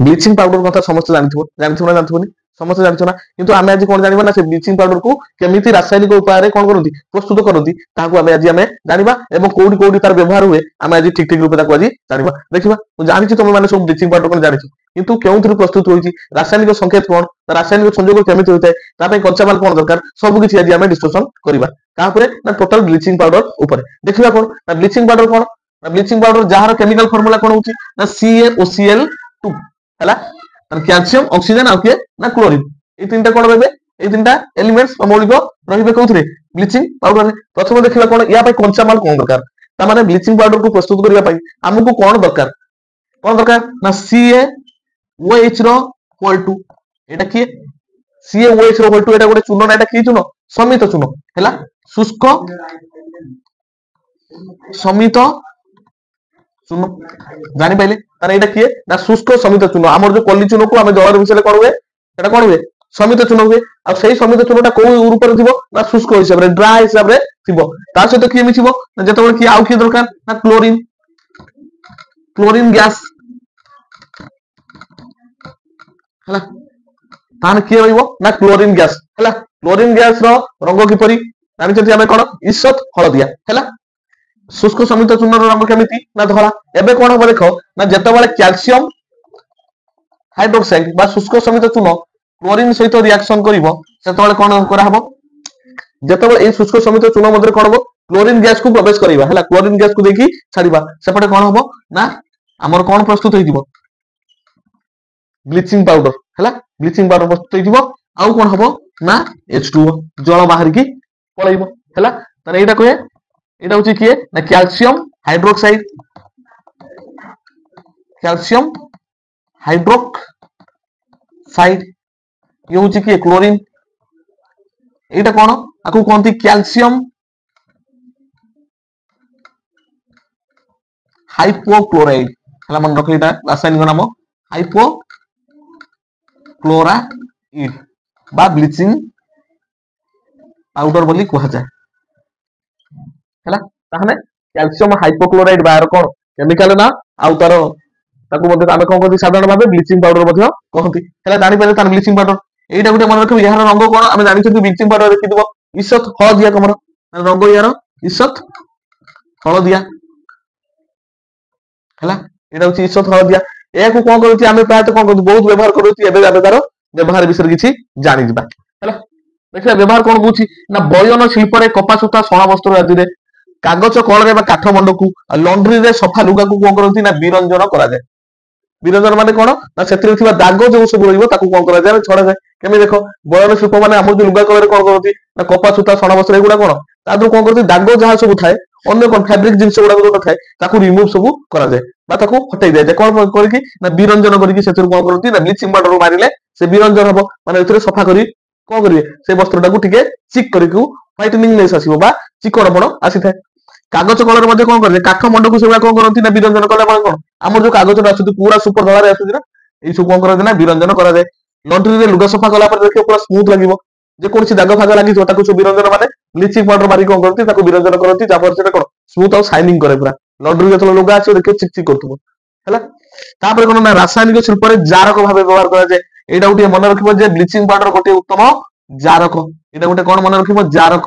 bleaching powder कथा समस्त जानथिबो ना जानथिबोनी समस्त जानथिबो ना किंतु आमे आज कोन जानिबा ना से ब्लीचिंग पाउडर को केमिति रासायनिक उपाय रे कोन करंती प्रस्तुत करंती ताको आमे जानिबा एवं कोडी कोडी तार व्यवहार हुए आमे आज ठीक ठीक रूप ताको आज जानिबा देखिबा मु जानिछि तुम माने सब ब्लीचिंग पाउडर कोन जानिछि किंतु केउथि प्रस्तुत होइछि रासायनिक संकेत कोन रासायनिक संयोग केमिति होइतै ता पे कच्चा माल कोन दरकार सब किछि आज आमे डिस्कशन करिबा तापरे ना टोटल ब्लीचिंग पाउडर ऊपर देखिबा कोन ना ब्लीचिंग पाउडर कोन ना ब्लीचिंग पाउडर जहार केमिकल फार्मूला कोन होछि ना CaOCl2 हला कैल्शियम ऑक्सीजन आ के ना क्लोरीन ए तीनटा कोन रहबे ए तीनटा एलिमेंट्स मौलिक रहबे कोथरे ब्लीचिंग पाउडर रे प्रथम देखिला कोन या पे कच्चा माल कोन दरकार ता माने ब्लीचिंग पाउडर को प्रस्तुत करिया पई हमकु कोन दरकार ना CaOH रो होल 2 एटा की CaOH रो होल 2 एटा गोटे चूर्ण ना एटा की चूर्ण समित चूर्ण हला शुष्क समित चूर्ण जानि पाइले तार एटा की ना शुष्क समित चूर्ण हमर जो कली चूर्ण को हम जल मिसले कोन हुए एटा कोन हुए समित चूर्ण हुए आ सेही समित चूर्णटा को रूप रे थिबो ना शुष्क हिसाब रे ड्राई हिसाब रे थिबो तार सहित की मिथिबो ना जतबे की आउ की दरकार ना क्लोरीन गैस हला तान की रहइबो ना क्लोरीन गैस हला क्लोरीन गैस रो रंग किपरि जानि छथि हम कोन ईषत हळदिया हला शुष्क समित चूर्ण रो रंग केमिति ना धरा एबे कोन हो देखो ना जतबे कैल्शियम हाइड्रोक्साइड बा शुष्क समित चूर्ण क्लोरीन सहित रिएक्शन करिवो सेतबे कोन करा हबो जतबे ए शुष्क समित चूर्ण मध्ये कोन हबो क्लोरीन गैस को प्रवेश करिवा हला क्लोरीन गैस को देखि छाड़ीबा सेपटे कोन हबो ना हमर कोन प्रस्तुत होइदिबो ब्लीचिंग पाउडर हला ब्लीचिंग पाउडर प्रस्तुत होइदिबो आउ कोन हबो ना H2O जल बाहर की पळैबो हला तर एटा कोए एटा होची किए ना कैल्शियम हाइड्रोक्साइड ये होची किए क्लोरीन एटा कोन आकु कोनती कैल्शियम हाइपोक्लोराइड हला मन रखो एटा रासायनिक नाम हाइपोक्लोराइड बा ब्लीचिंग पाउडर बोली कहा जाय हला ताहने कैल्शियम हाइपोक्लोराइड बाहर कोन केमिकल ना आउ तार ताकू मध्ये आमे कोन कहती साधारण भाबे ब्लीचिंग पाउडर मध्ये कहती हला जानि पले तार ब्लीचिंग पाउडर एटा गुटे मन रखो यार रंग कोन आमे जानि छथि ब्लीचिंग पाउडर देखि दिबो ईषत हळदिया कमर रंग यार ईषत हळदिया हला एटा होची ईषत हळदिया एको कोन करथि आमे प्रायत कोन करथि बहुत व्यवहार करथि एबे आबे तार व्यवहार विषय किछि जानि दिबा हला देखिया व्यवहार कोन बुछि ना बयन शिल्प रे कपा सूता सोना वस्त्र आदि रे कागज कल रे बा काठ मंड को लॉन्ड्री रे सफा लुगा को कोन करथि ना विरंजन करा जाय विरंजन माने कोन ना सेतिर थिबा दाग जो सब रहिबो ताकू कोन करा जाय छडा जाय केमे देखो बयन शिल्प माने हमर जो लुगा कल रे कोन करथि ना कपा सूता सोना वस्त्र एगुडा कोन तादु कोन करथि दाग जहा सब थाए अन्य कोन फैब्रिक जिंस गुडा जो थाए ताकू रिमूव सब करा जाय बा ताकू हटाई दे कोन करकी ना विरंजन करकी सेतिर कोन करथि ना ब्लीचिंग पाउडर मारिले से विरंजन हबो माने एथिरे सफा करी कोन करिवे से वस्त्रटा को ठीक चिक करिकू व्हाइटनिंगनेस आसीबो बा चिकणपण आसी थाए कागज कलर मध्ये कोन करले काठ मंड को सेवा कोन करथि ना विरंजन कला माने कोन हमर जो कागज आछुती पूरा सुपर धळा रे आछुती ना ए सब कोन करथि ना विरंजन करा जाय लॉन्ड्री रे लुगा सफा कला पर देखियो पूरा स्मूथ लागिवो जे कोनसी दाग फाग लागि जो ताकू सब विरंजन माने ब्लीचिंग पाउडर मारी कोन करथि ताकू विरंजन करथि जापर सेटा कोन स्मूथ और शाइनिंग करे पूरा लॉन्ड्री जतलो लुगा आछो देखियो चिक चिक करथुबो हला तापर कोन ना रासायनिक शिल्प रे जारक भाबे व्यवहार करा जाय एटा उठी मन रखिबो जे ब्लीचिंग पाउडर गोटे उत्तम जारक एटा गोटे कोन मन रखिबो जारक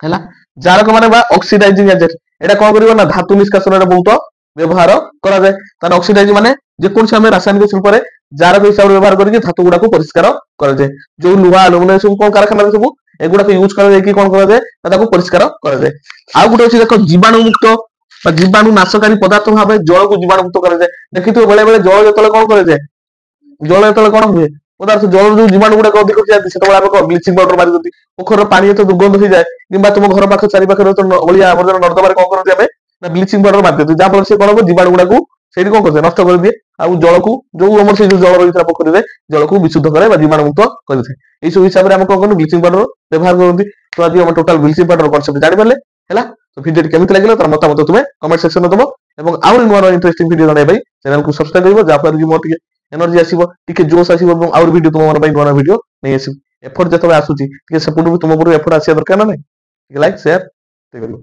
हला जारक माने बा ऑक्सीडाइजिंग एजेंट एटा कोन करिवो ना धातु निष्कासन रे बहुत व्यवहार करा जाय तार ऑक्सीडाइज माने जे कोनसे हम रासायनिक शिल्प रे जारक हिसाब रे व्यवहार करके धातु गुडा को परिष्कार करा जाय जो लुहा एल्युमिनियम सब कोन कारखाना रे सब एगुडा को यूज करा जाय कि कोन करा जाय ताको परिष्कार करा जाय आ गुटे अछि देखो जीवाणु मुक्त बा जीवाणु नाशकारी पदार्थ भाबे जल को जीवाणु मुक्त करा जाय देखितो बेले बेले जल जतले कोन करा जाय जल जतले कोन हुए पदार्थ जल जो जीवाणु गुडा अधिक जाती सेतबे आबे ब्लीचिंग पाउडर मारि दती पोखर पानी तो दुर्गंध हो जाय किबा तुम घर पाख चारि पाख तो ओलिया आवर्जन नर्दमा कोन करते आबे ना ब्लीचिंग पाउडर मारि दती जा पर से कोन हो जीवाणु गुडा को सेठी कोन करते नष्ट कर दिए आ जल को जो हमर से जो जल रहितरा पोखर रे जल को विशुद्ध करे बा जीवाणु मुक्त कर दे ए सब हिसाब रे हम कोन करनु ब्लीचिंग पाउडर व्यवहार करती तो आज हम टोटल ब्लीचिंग पाउडर कॉन्सेप्ट जानि परले हैला तो वीडियो केमिति लागिला तर मतामत तुमे कमेंट सेक्शन में दबो एवं आउर नुवा इंटरेस्टिंग वीडियो जणाय भाई चैनल को सब्सक्राइब करिवो जा पर कि मोर टिके एनर्जी आसीबो टिके जोश आसीबो एवं आउर वीडियो तुम मन भाई नुवा वीडियो नै आसी एफर्ट जतबे आसुची टिके सपोर्ट भी तुम पर एफर्ट आसी दरकार ना नै टिके लाइक शेयर ते करिवो